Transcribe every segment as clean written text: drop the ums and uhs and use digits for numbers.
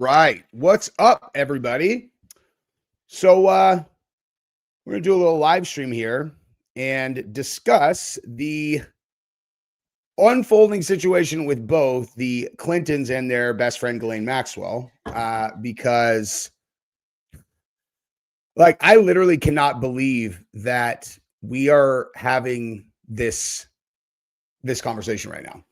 right. What's up, everybody? So we're going to do a little live stream here and discuss the unfolding situation with both the Clintons and their best friend, Ghislaine Maxwell, because I literally cannot believe that we are having this conversation right now,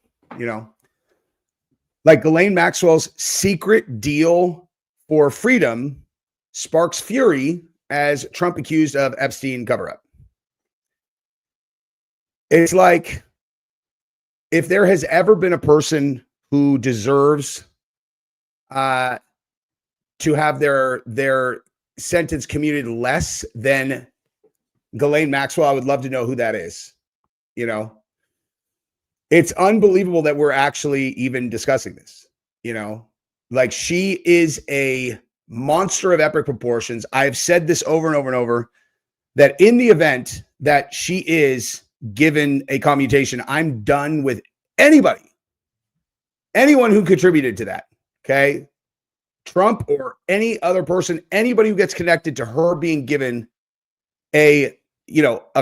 Ghislaine Maxwell's secret deal for freedom sparks fury as Trump accused of Epstein cover-up. It's like, if there has ever been a person who deserves to have their sentence commuted less than Ghislaine Maxwell, I would love to know who that is. It's unbelievable that we're actually even discussing this. She is a monster of epic proportions. I've said this over and over and over, that in the event that she is given a commutation, I'm done with anyone who contributed to that. Okay. Trump or any other person, anybody who gets connected to her being given a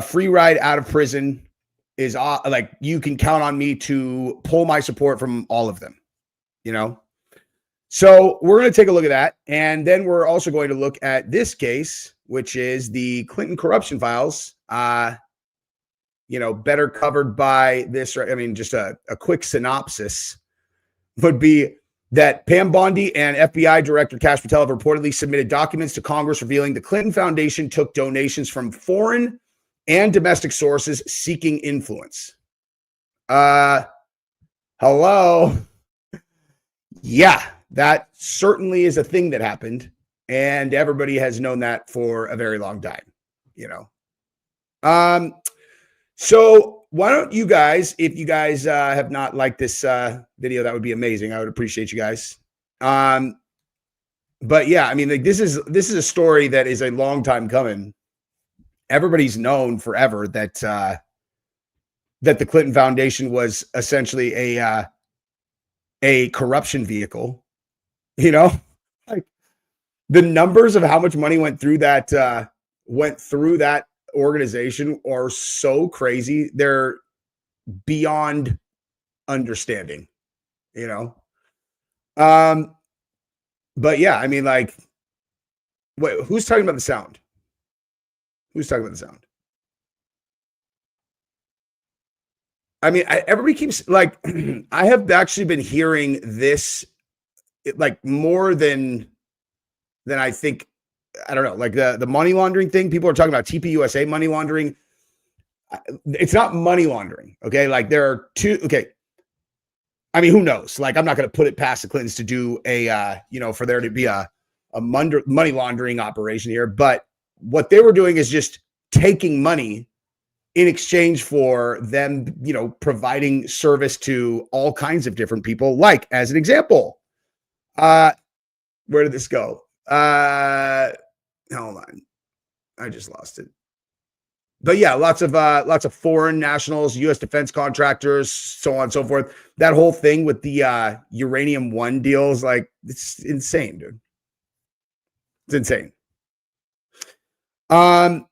free ride out of prison is you can count on me to pull my support from all of them, So we're going to take a look at that. And then we're also going to look at this case, which is the Clinton corruption files, better covered by this. I mean, just a quick synopsis would be that Pam Bondi and FBI Director Kash Patel have reportedly submitted documents to Congress revealing the Clinton Foundation took donations from foreign and domestic sources seeking influence. Hello. Yeah, that certainly is a thing that happened, and everybody has known that for a very long time, So why don't you guys, if you guys have not liked this video, that would be amazing. I would appreciate you guys. But yeah, I mean, this is a story that is a long time coming. Everybody's known forever that the Clinton Foundation was essentially a corruption vehicle. The numbers of how much money went through that organization are so crazy. They're beyond understanding, But yeah, I mean, wait, who's talking about the sound? Who's talking about the sound? I mean, everybody keeps I have actually been hearing this more than I think. I don't know, the money laundering thing. People are talking about TPUSA money laundering. It's not money laundering. Okay. There are two. Okay. I mean, who knows? I'm not going to put it past the Clintons to do for there to be a money laundering operation here. But what they were doing is just taking money in exchange for them, providing service to all kinds of different people. As an example, where did this go? Hold on. I just lost it. But yeah, lots of foreign nationals, U.S. defense contractors, so on and so forth. That whole thing with the Uranium One deals, it's insane, dude. It's insane. All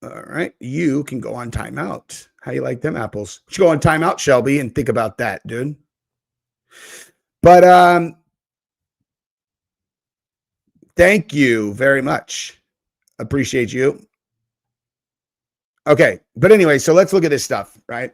right, you can go on timeout. How you like them apples? You should go on timeout, Shelby, and think about that, dude. But thank you very much. Appreciate you. Okay, but anyway, so let's look at this stuff, right?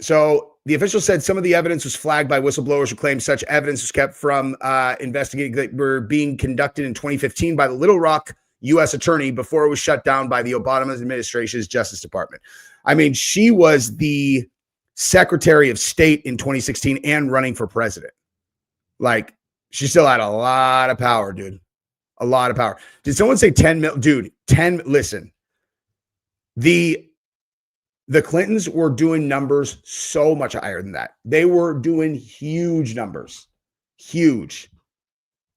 So the official said some of the evidence was flagged by whistleblowers who claimed such evidence was kept from investigating that were being conducted in 2015 by the Little Rock U.S. attorney before it was shut down by the Obama administration's Justice Department. I mean, she was the Secretary of State in 2016 and running for president. She still had a lot of power, dude. A lot of power. Did someone say 10 mil? Dude, 10. Listen, the Clintons were doing numbers so much higher than that. They were doing huge numbers. Huge.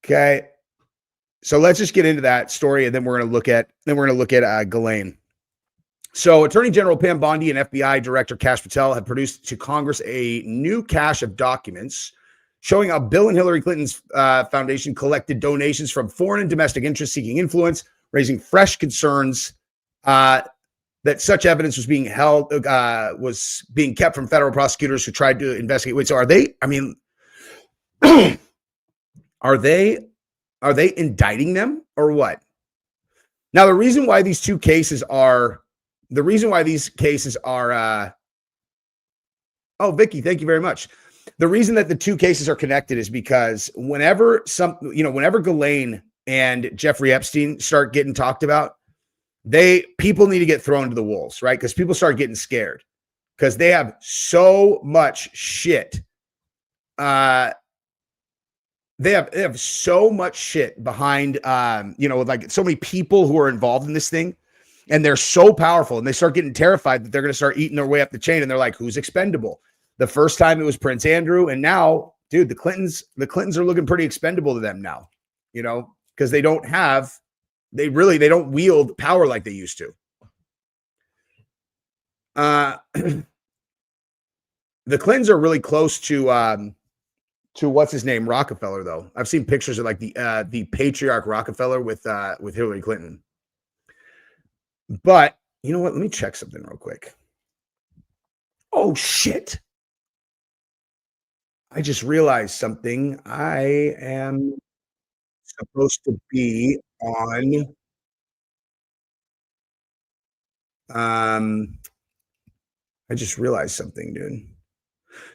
Okay. So let's just get into that story, and then we're going to look at Ghislaine. So Attorney General Pam Bondi and FBI Director Kash Patel have produced to Congress a new cache of documents showing how Bill and Hillary Clinton's foundation collected donations from foreign and domestic interests seeking influence, raising fresh concerns that such evidence was being held, was being kept from federal prosecutors who tried to investigate. Wait, so are they? I mean, are they indicting them or what? Now, the reason why these cases are, oh, Vicky, thank you very much. The reason that the two cases are connected is because whenever Ghislaine and Jeffrey Epstein start getting talked about, people need to get thrown to the wolves, right? Because people start getting scared because they have so much shit. They have so much shit behind, like so many people who are involved in this thing, and they're so powerful, and they start getting terrified that they're going to start eating their way up the chain, and they're like, who's expendable? The first time it was Prince Andrew, and now, dude, the Clintons are looking pretty expendable to them now, because they don't wield power like they used to. The Clintons are really close to what's his name, Rockefeller, though. I've seen pictures of like the patriarch Rockefeller with Hillary Clinton. But you know what? Let me check something real quick. Oh shit. I just realized something. I am supposed to be on I just realized something, dude.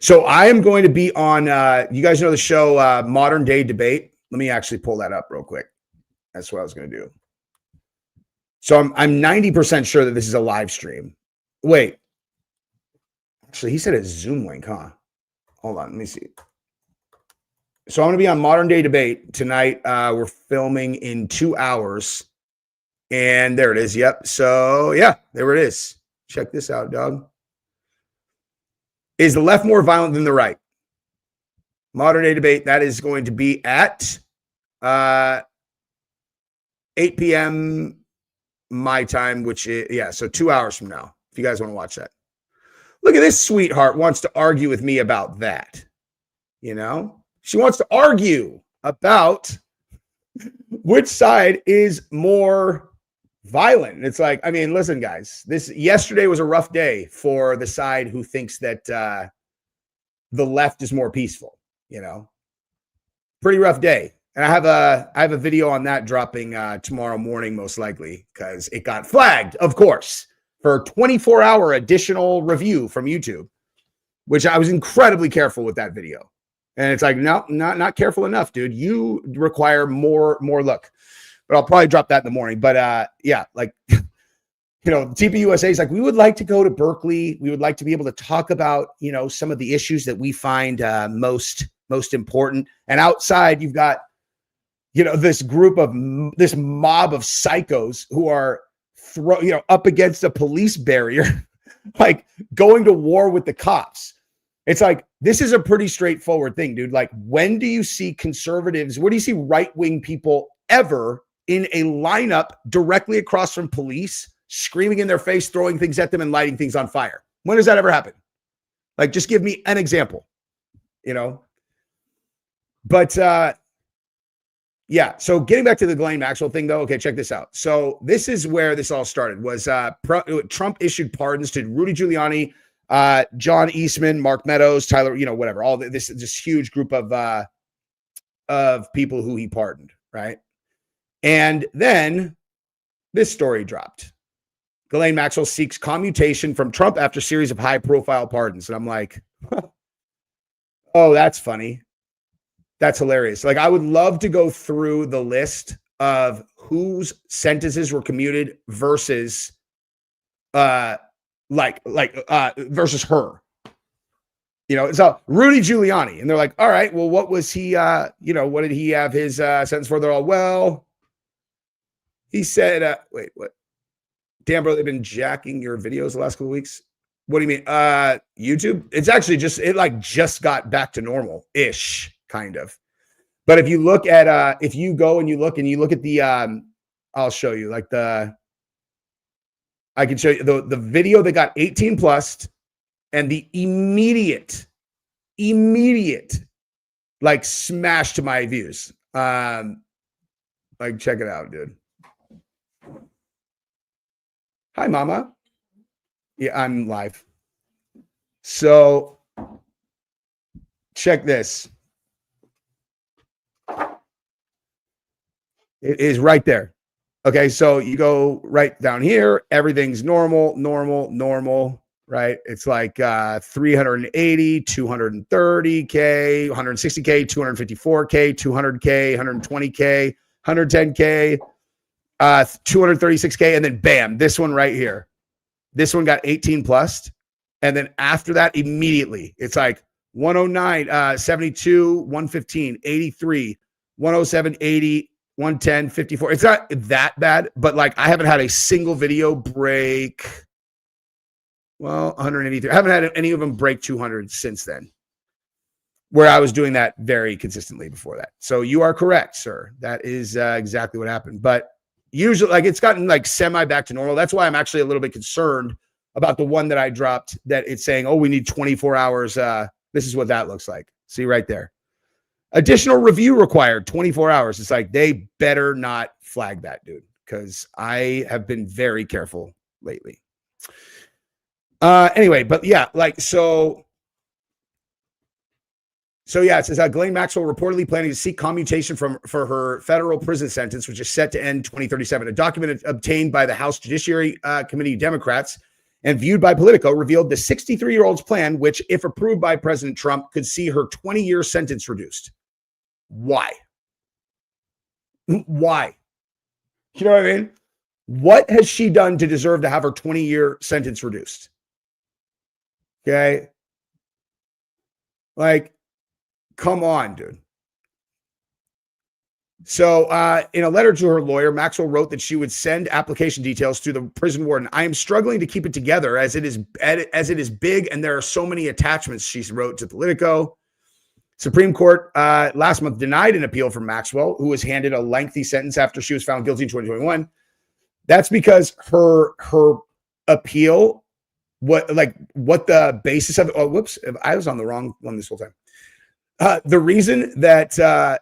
So I am going to be on you guys know the show Modern Day Debate. Let me actually pull that up real quick. That's what I was going to do. So I'm 90% sure that this is a live stream. Wait. Actually, he said it's Zoom link, huh? Hold on, let me see. So I'm going to be on Modern Day Debate tonight. We're filming in 2 hours. And there it is. Yep. So yeah, there it is. Check this out, dog. Is the left more violent than the right? Modern Day Debate. That is going to be at 8 p.m. my time, which is, yeah, so 2 hours from now, if you guys want to watch that. Look at this sweetheart wants to argue with me about that. She wants to argue about which side is more violent. It's like, I mean, listen, guys, yesterday was a rough day for the side who thinks that the left is more peaceful, pretty rough day. And I have a video on that dropping tomorrow morning, most likely, because it got flagged, of course, for 24-hour additional review from YouTube, which I was incredibly careful with that video. And it's like, no, not careful enough, dude. You require more look. But I'll probably drop that in the morning. But yeah, like, TPUSA is like, we would like to go to Berkeley. We would like to be able to talk about, some of the issues that we find most important. And outside, you've got, this mob of psychos who are up against a police barrier, like going to war with the cops. It's like, this is a pretty straightforward thing, dude. Like, when do you see conservatives? Where do you see right-wing people ever in a lineup directly across from police, screaming in their face, throwing things at them and lighting things on fire? When does that ever happen? Like, just give me an example, But, yeah. So getting back to the Ghislaine Maxwell thing, though. Okay, check this out. So this is where this all started. Was Trump issued pardons to Rudy Giuliani, John Eastman, Mark Meadows, Tyler, whatever. All this huge group of people who he pardoned, right? And then this story dropped. Ghislaine Maxwell seeks commutation from Trump after series of high-profile pardons, and I'm like, oh, that's funny. That's hilarious. Like, I would love to go through the list of whose sentences were commuted versus versus her. So Rudy Giuliani, and they're like, all right, well, what was he what did he have his sentence for? They're all, well, he said, wait, what? Damn, bro, they've been jacking your videos the last couple of weeks. What do you mean? YouTube? It's actually just got back to normal-ish. Kind of. But if you look at if you go and you look at the I'll show you, like, the I can show you the video that got 18 plus and the immediate like smash to my views. Like check it out, dude. Hi, mama. Yeah, I'm live. So check this. It is right there. Okay, so you go right down here. Everything's normal, right? It's like 380, 230K, 160K, 254K, 200K, 120K, 110K, 236K, and then bam, this one right here. This one got 18 plus. And then after that, immediately, it's like 109, 72, 115, 83, 107, 80, 110, 54. It's not that bad, but like I haven't had a single video break. Well, 183. I haven't had any of them break 200 since then, where I was doing that very consistently before that. So you are correct, sir. That is exactly what happened. But usually, like it's gotten like semi back to normal. That's why I'm actually a little bit concerned about the one that I dropped that it's saying, oh, we need 24 hours. This is what that looks like. See right there. Additional review required, 24 hours. It's like they better not flag that, dude, because I have been very careful lately. Anyway, but yeah, like so yeah, it says Ghislaine Maxwell reportedly planning to seek commutation for her federal prison sentence, which is set to end 2037. A document obtained by the House Judiciary Committee Democrats and viewed by Politico revealed the 63-year-old's plan, which, if approved by President Trump, could see her 20-year sentence reduced. Why? Why? You know what I mean? What has she done to deserve to have her 20-year sentence reduced? Okay. Like, come on, dude. So in a letter to her lawyer, Maxwell wrote that she would send application details to the prison warden. I am struggling to keep it together as it is big and there are so many attachments, she wrote to Politico. Supreme Court last month denied an appeal from Maxwell, who was handed a lengthy sentence after she was found guilty in 2021. That's because her appeal, what the basis of it, oh, whoops, I was on the wrong one this whole time. The reason that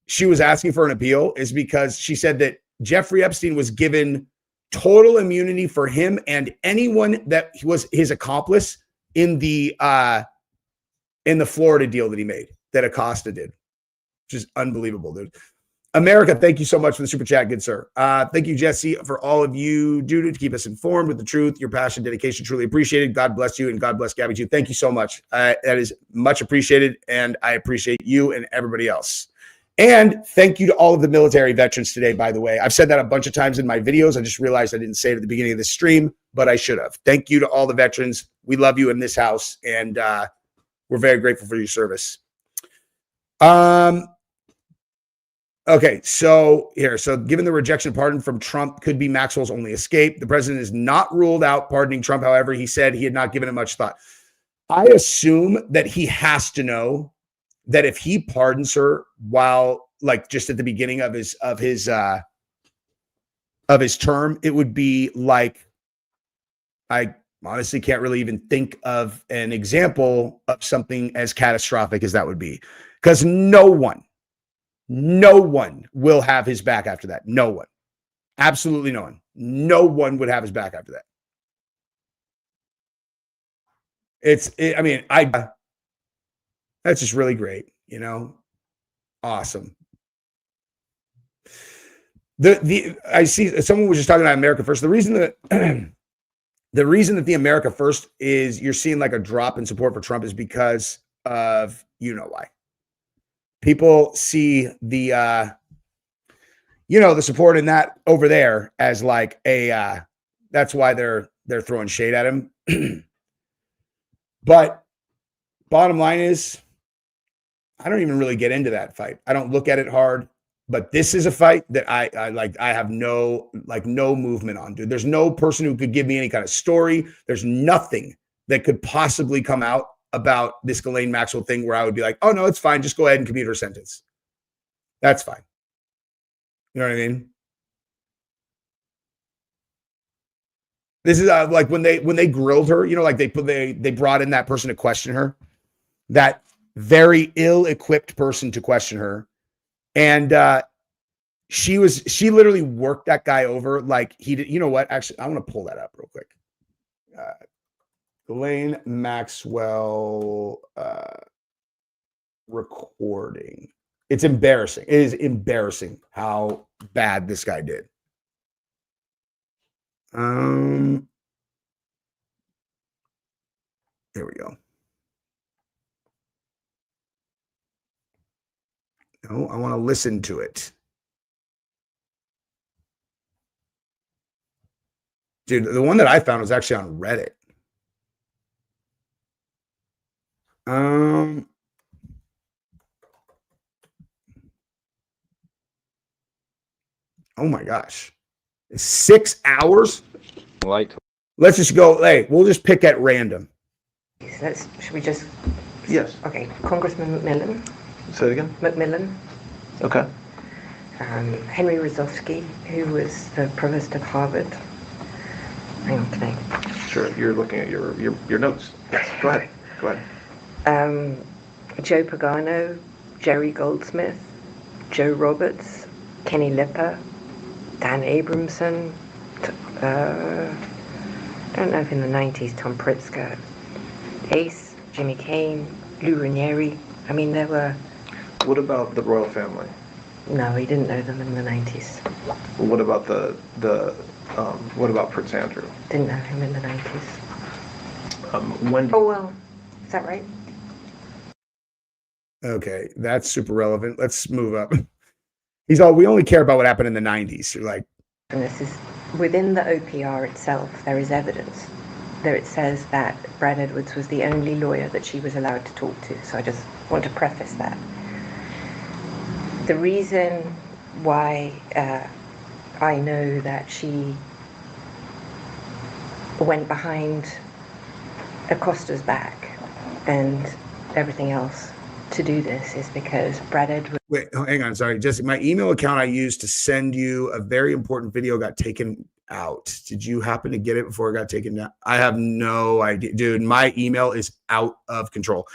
she was asking for an appeal is because she said that Jeffrey Epstein was given total immunity for him and anyone that was his accomplice in the Florida deal that he made, that Acosta did, which is unbelievable, dude. America, thank you so much for the super chat, good sir. Thank you, Jesse, for all of you do to keep us informed with the truth. Your passion, dedication, truly appreciated. God bless you, and God bless Gabby too. Thank you so much. That is much appreciated, and I appreciate you and everybody else. And thank you to all of the military veterans today, by the way. I've said that a bunch of times in my videos. I just realized I didn't say it at the beginning of the stream, but I should have. Thank you to all the veterans. We love you in this house, and we're very grateful for your service. Okay, so here. So given the rejection of pardon from Trump could be Maxwell's only escape. The president has not ruled out pardoning Trump. However, he said he had not given it much thought. I assume that he has to know that if he pardons her while, like, just at the beginning of his term, it would be like, I honestly can't really even think of an example of something as catastrophic as that would be, because no one will have his back after that. No one, absolutely no one. No one would have his back after that. That's just really great, you know? Awesome. I see someone was just talking about America First. The reason that the America First is you're seeing like a drop in support for Trump is because of, you know why. People see the the support in that over there as like that's why they're throwing shade at him. But bottom line is, I don't even really get into that fight. I don't look at it hard, but this is a fight that I like. I have no movement on, dude. There's no person who could give me any kind of story. There's nothing that could possibly come out about this Ghislaine Maxwell thing where I would be like, oh no, it's fine. Just go ahead and commute her sentence. That's fine. You know what I mean? This is like when they grilled her, you know, like they brought in that person to question her, that very ill-equipped person to question her. And she literally worked that guy over like he did. You know what? Actually, I want to pull that up real quick. Ghislaine Maxwell recording. It's embarrassing. It is embarrassing how bad this guy did. Here we go. No, I want to listen to it. Dude, the one that I found was actually on Reddit. Oh my gosh. 6 hours? Light. Let's just go. Hey, we'll just pick at random. Should we just? Yes. Okay, Congressman McMillan. Say it again. McMillan. Okay. Henry Resurfaced, who was the provost of Harvard. Hang on, can I? Sure. You're looking at your notes. Yes. Go ahead. Go ahead. Joe Pagano, Jerry Goldsmith, Joe Roberts, Kenny Lipper, Dan Abramson. Don't know if in the 90s, Tom Pritzker, Ace, Jimmy Kane, Lou Ranieri. I mean, there were. What about the royal family? No, he didn't know them in the 90s. Well, what about what about Prince Andrew? Didn't know him in the 90s. When? Oh, well, is that right? Okay, that's super relevant. Let's move up. We only care about what happened in the 90s. You're like, And this is within the OPR itself, there is evidence. There it says that Brad Edwards was the only lawyer that she was allowed to talk to. So I just want to preface that. The reason why I know that she went behind Acosta's back and everything else to do this is because Brad Edwards. wait, hang on. Sorry. Just my email account I used to send you a very important video got taken out. Did you happen to get it before it got taken down? I have no idea. Dude, my email is out of control.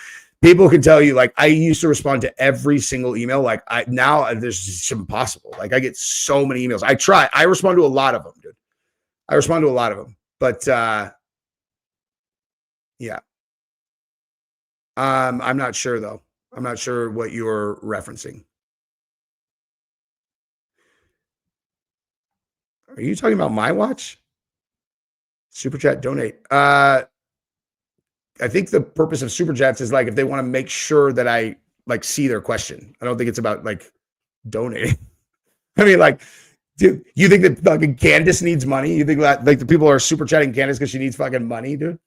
People can tell you, like, I used to respond to every single email. Like, now there's just impossible. Like, I get so many emails. I respond to a lot of them, dude. I respond to a lot of them. But yeah. I'm not sure though. I'm not sure what you're referencing. Are you talking about my watch? Super chat donate. I think the purpose of super chats is like if they want to make sure that I like see their question. I don't think it's about like donating. I mean, like, dude, you think that fucking Candace needs money? You think that like the people are super chatting Candace because she needs fucking money, dude?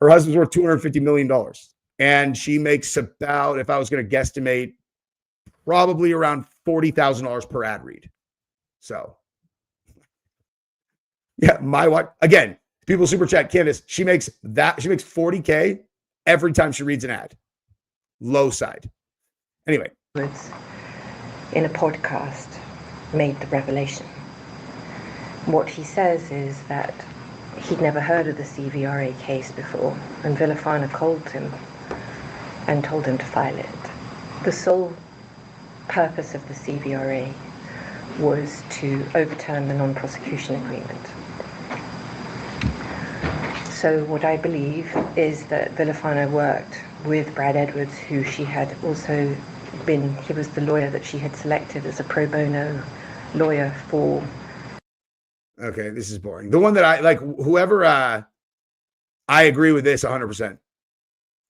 Her husband's worth $250 million. And she makes about, if I was going to guesstimate, probably around $40,000 per ad read. So, yeah, my what? Again, people super chat Candace. She makes $40K every time she reads an ad. Low side. Anyway. In a podcast, made the revelation. What he says is that he'd never heard of the CVRA case before, and Villafana called him and told him to file it. The sole purpose of the CVRA was to overturn the non-prosecution agreement. So what I believe is that Villafana worked with Brad Edwards, who she had also been, he was the lawyer that she had selected as a pro bono lawyer for. Okay, this is boring. The one that I like, whoever, I agree with this 100%.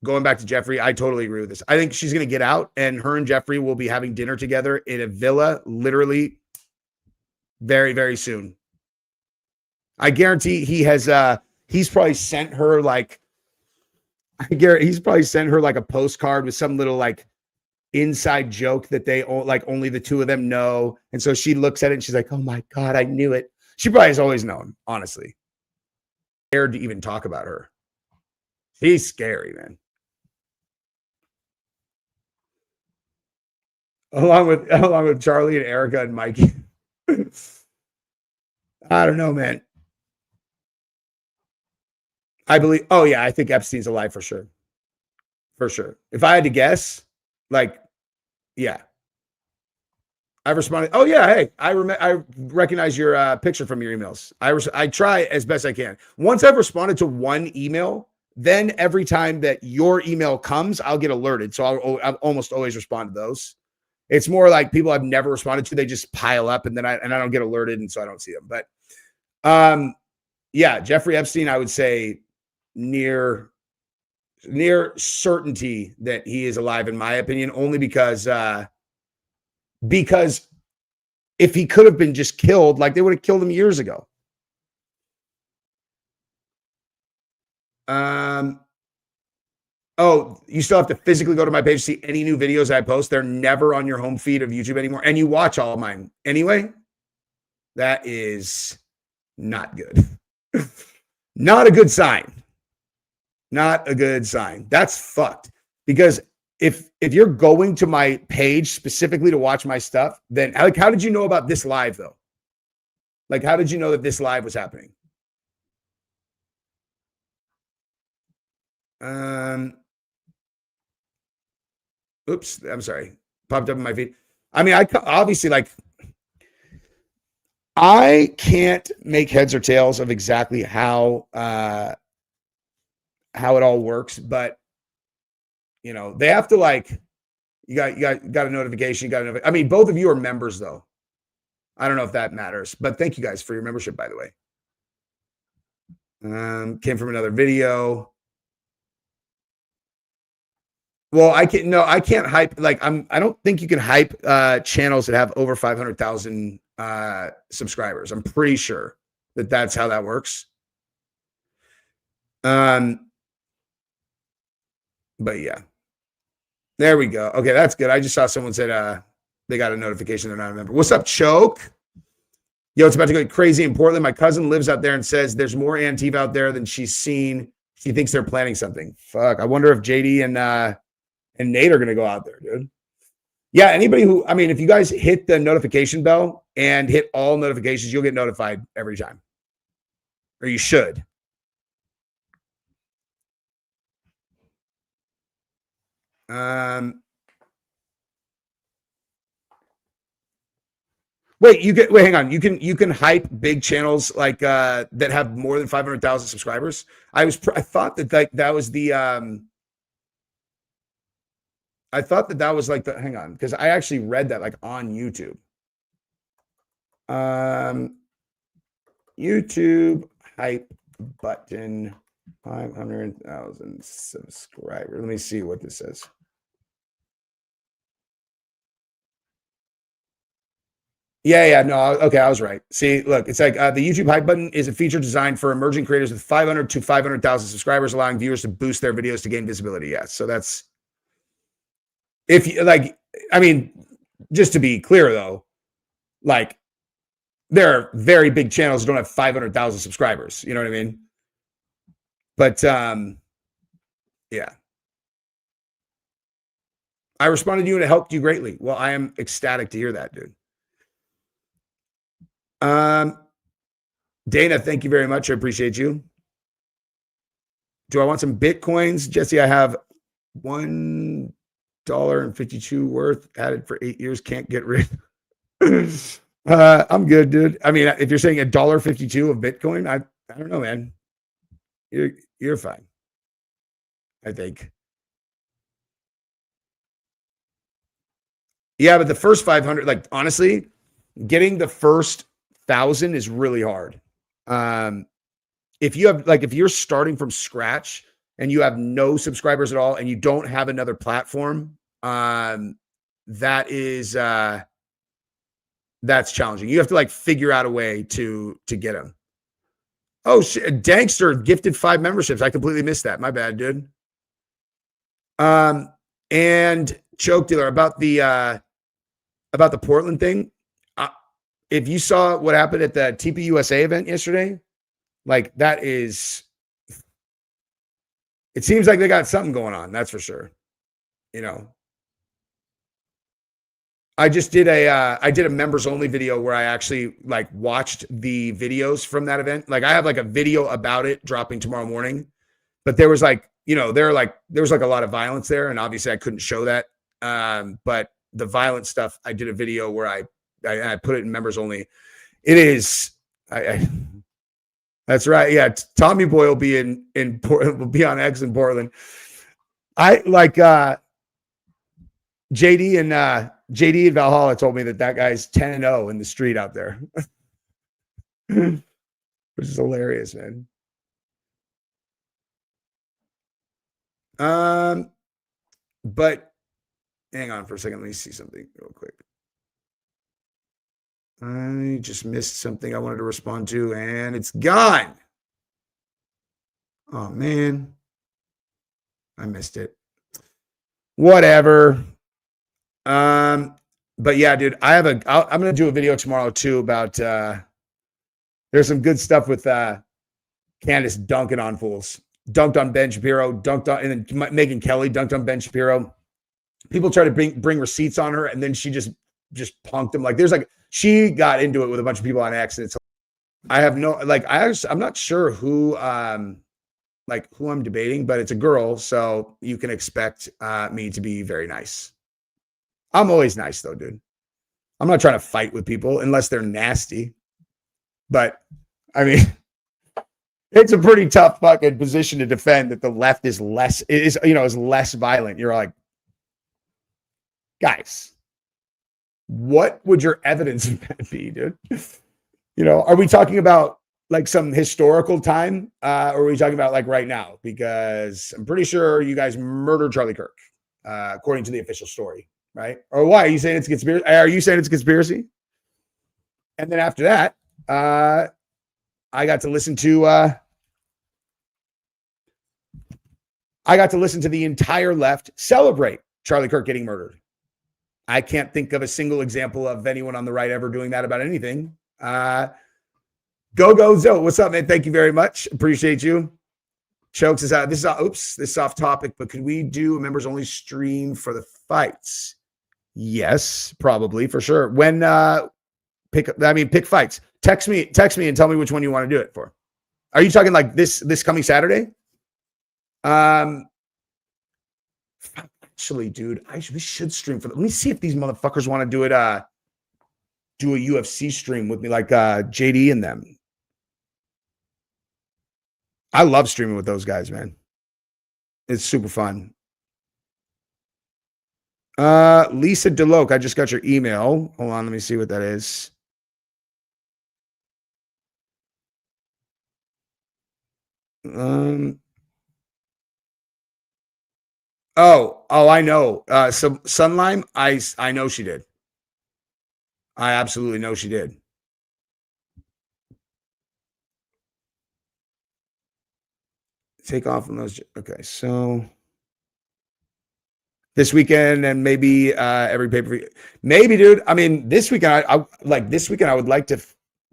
Going back to Jeffrey, I totally agree with this. I think she's going to get out and her and Jeffrey will be having dinner together in a villa, literally very, very soon. I guarantee he has, he's probably sent her like, he's probably sent her like a postcard with some little like inside joke that they like only the two of them know. And so she looks at it and she's like, oh my God, I knew it. She probably has always known, honestly. Scared to even talk about her. She's scary, man. Along with Charlie and Erica and Mikey. I don't know, man. I believe, oh yeah, I think Epstein's alive for sure. For sure. If I had to guess, like, yeah. I responded, oh yeah, hey, I recognize your picture from your emails. I try as best I can. Once I've responded to one email, then every time that your email comes, I'll get alerted. So I'll almost always respond to those. It's more like people I've never responded to, they just pile up and then I don't get alerted, and so I don't see them. But yeah, Jeffrey Epstein, I would say near certainty that he is alive, in my opinion, only because if he could have been just killed, like they would have killed him years ago. Oh, you still have to physically go to my page to see any new videos I post. They're never on your home feed of YouTube anymore. And you watch all of mine anyway. That is not good. Not a good sign. Not a good sign. That's fucked. Because if you're going to my page specifically to watch my stuff, then like, how did you know about this live though? Like, how did you know that this live was happening? Oops, I'm sorry. Popped up in my feed. I mean, I obviously, like, I can't make heads or tails of exactly how it all works, but you know, they have to, like, you got a notification, I mean, both of you are members though. I don't know if that matters, but thank you guys for your membership, by the way. Came from another video. Well, I can't hype, like, I don't think you can hype channels that have over 500,000 subscribers. I'm pretty sure that that's how that works. But yeah, there we go. Okay, that's good. I just saw someone said they got a notification they're not a member. What's up, Choke? Yo, it's about to go crazy in Portland. My cousin lives out there and says there's more Antifa out there than she's seen. She thinks they're planning something. Fuck. I wonder if JD and Nate are going to go out there, dude. Yeah, anybody who, I mean, if you guys hit the notification bell and hit all notifications, you'll get notified every time. Or you should. Wait, hang on. You can hype big channels like that have more than 500,000 subscribers. I thought that was the I thought that was like the, hang on, because I actually read that like on YouTube. YouTube hype button, 500,000 subscribers. Let me see what this says. Yeah, no, okay, I was right. See, look, it's like the YouTube hype button is a feature designed for emerging creators with 500 to 500,000 subscribers, allowing viewers to boost their videos to gain visibility. Yeah, so that's, if you like, I mean, just to be clear though, like, there are very big channels that don't have 500,000 subscribers. You know what I mean? But yeah. I responded to you and it helped you greatly. Well, I am ecstatic to hear that, dude. Dana, thank you very much. I appreciate you. Do I want some Bitcoins? Jesse, I have $1.52 worth added for 8 years. Can't get rid. I'm good, dude. I mean, if you're saying $1.52 of Bitcoin, I don't know, man. You're fine. I think. Yeah, but the first 500, like, honestly, getting the first 1,000 is really hard. If you have, like, if you're starting from scratch and you have no subscribers at all and you don't have another platform, that is that's challenging. You have to, like, figure out a way to get them. Oh shit, Dankster gifted 5 memberships. I completely missed that. My bad, dude. And Choke Dealer, about the Portland thing. If you saw what happened at the TPUSA event yesterday, like, that is, it seems like they got something going on. That's for sure. You know, I just did a members only video where I actually, like, watched the videos from that event. Like, I have, like, a video about it dropping tomorrow morning. but there was like, there was like a lot of violence there, and obviously I couldn't show that. But the violent stuff, I did a video where I put it in members only. It is, that's right. Yeah, Tommy Boy will be will be on X in Portland. I like JD and Valhalla told me that guy's 10-0 in the street out there, which is hilarious, man. But hang on for a second. Let me see something real quick. I just missed something I wanted to respond to, and it's gone. Oh man, I missed it. Whatever. But yeah, dude, I'm gonna do a video tomorrow too about there's some good stuff with Candace dunking on fools. Dunked on Ben Shapiro, and then Megyn Kelly dunked on Ben Shapiro. People try to bring receipts on her, and then she just punked them. Like she got into it with a bunch of people on X, and it's, I have no, I'm not sure who I'm debating, but it's a girl, so you can expect me to be very nice. I'm always nice though, dude. I'm not trying to fight with people unless they're nasty. But I mean, it's a pretty tough fucking position to defend that the left is less violent. You're like, guys, what would your evidence be, dude? Are we talking about like some historical time? Or are we talking about like right now? Because I'm pretty sure you guys murdered Charlie Kirk, according to the official story, right? Or why are you saying it's a conspiracy? Are you saying it's a conspiracy? And then after that, I got to listen to the entire left celebrate Charlie Kirk getting murdered. I can't think of a single example of anyone on the right ever doing that about anything. Go Zo, what's up, man? Thank you very much. Appreciate you. Chokes is out. This is off topic, but could we do a members only stream for the fights? Yes, probably, for sure. When pick fights. Text me and tell me which one you want to do it for. Are you talking like this coming Saturday? Actually, dude, we should stream for them. Let me see if these motherfuckers want to do it. Do a UFC stream with me, like JD and them. I love streaming with those guys, man. It's super fun. Lisa Deloke, I just got your email. Hold on, let me see what that is. I know. So Sunlime, I know she did. I absolutely know she did. Take off on those. Okay, so this weekend and maybe every pay-per-view. Maybe, dude. I mean, this weekend, I would like to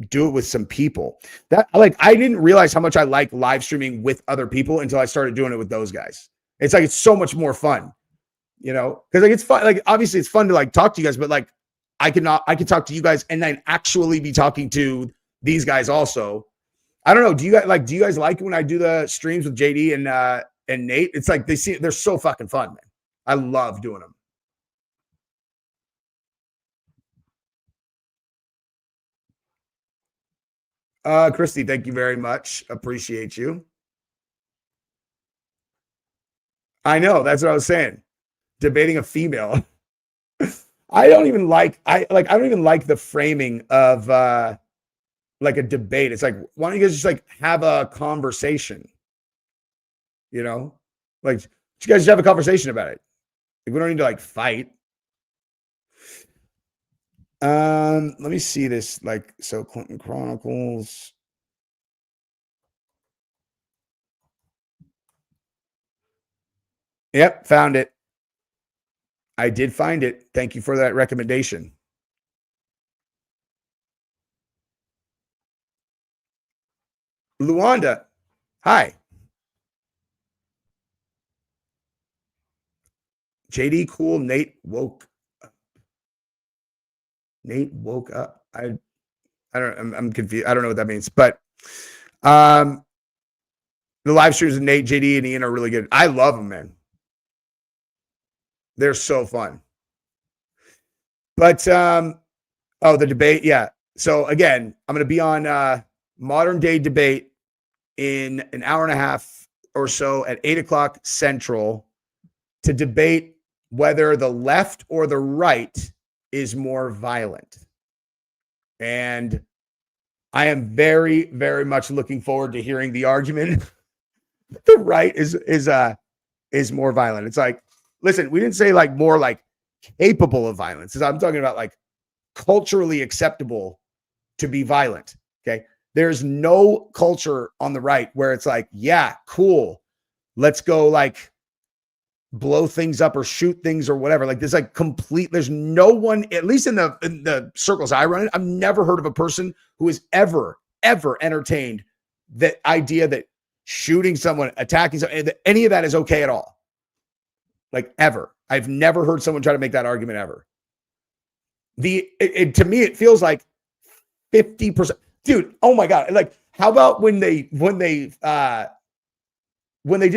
do it with some people. I didn't realize how much I like live streaming with other people until I started doing it with those guys. It's so much more fun, because it's fun. Obviously it's fun to talk to you guys, but I can talk to you guys and then actually be talking to these guys also. I don't know. Do you guys like when I do the streams with JD and Nate? It's they're so fucking fun, man. I love doing them. Christy, thank you very much. Appreciate you. I know, that's what I was saying. Debating a female. I don't even like the framing of a debate. It's why don't you guys just have a conversation? You guys just have a conversation about it. We don't need to fight. Let me see this. So Clinton Chronicles. Yep, found it. I did find it. Thank you for that recommendation. Luanda, hi. JD cool. Nate woke up. I'm confused. I don't know what that means, but The live streams with Nate, JD, and Ian are really good. I love them, man. They're so fun. But, the debate, yeah. So, again, I'm going to be on Modern Day Debate in an hour and a half or so at 8 o'clock Central to debate whether the left or the right is more violent. And I am very, very much looking forward to hearing the argument. The right is more violent. It's like, listen, we didn't say like more like capable of violence. I'm talking about like culturally acceptable to be violent. Okay. There's no culture on the right where it's like, yeah, cool. Let's go like blow things up or shoot things or whatever. Like there's like there's no one, at least in the circles I run in, I've never heard of a person who has ever entertained the idea that shooting someone, attacking someone, any of that is okay at all. Like ever. I've never heard someone try to make that argument ever. To me, it feels like 50%. Dude, oh my God. Like, how about when they did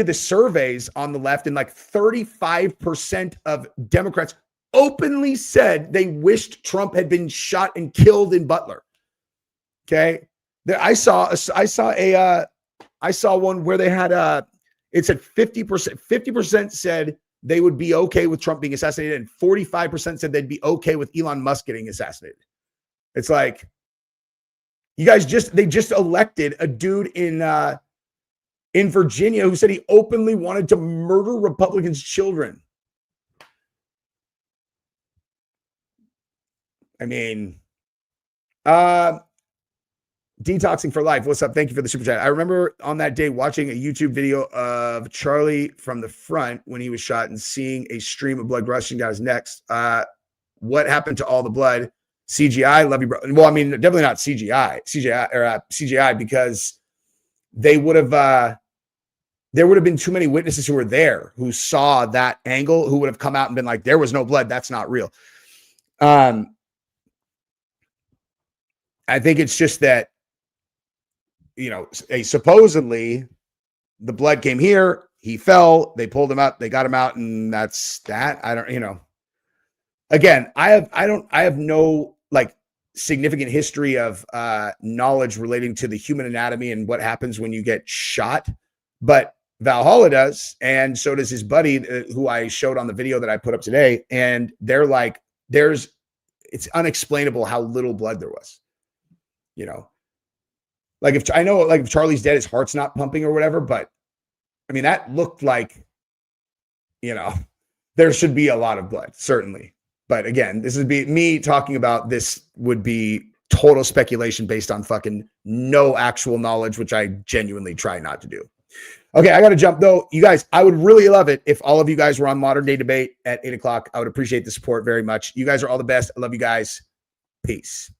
the surveys on the left and like 35% of Democrats openly said they wished Trump had been shot and killed in Butler. Okay. I saw one where they had it said 50% said they would be okay with Trump being assassinated, and 45% said they'd be okay with Elon Musk getting assassinated. It's like, you guys they just elected a dude in Virginia who said he openly wanted to murder Republicans' children. I mean, Detoxing for Life. What's up? Thank you for the super chat. I remember on that day watching a YouTube video of Charlie from the front when he was shot and seeing a stream of blood rushing down his neck. What happened to all the blood? CGI, love you, bro. Well, I mean, definitely not CGI, because they would have, there would have been too many witnesses who were there who saw that angle, who would have come out and been like, there was no blood. That's not real. I think it's just that, supposedly the blood came here, he fell, they pulled him out, they got him out, and that's that. I don't, again, I have no like significant history of knowledge relating to the human anatomy and what happens when you get shot, but Valhalla does, and so does his buddy who I showed on the video that I put up today. And they're like, it's unexplainable how little blood there was. Like if Charlie's dead, his heart's not pumping or whatever, but I mean, that looked like, there should be a lot of blood, certainly. But again, this would be me talking about this would be total speculation based on fucking no actual knowledge, which I genuinely try not to do. Okay, I got to jump though. You guys, I would really love it if all of you guys were on Modern Day Debate at 8 o'clock. I would appreciate the support very much. You guys are all the best. I love you guys. Peace.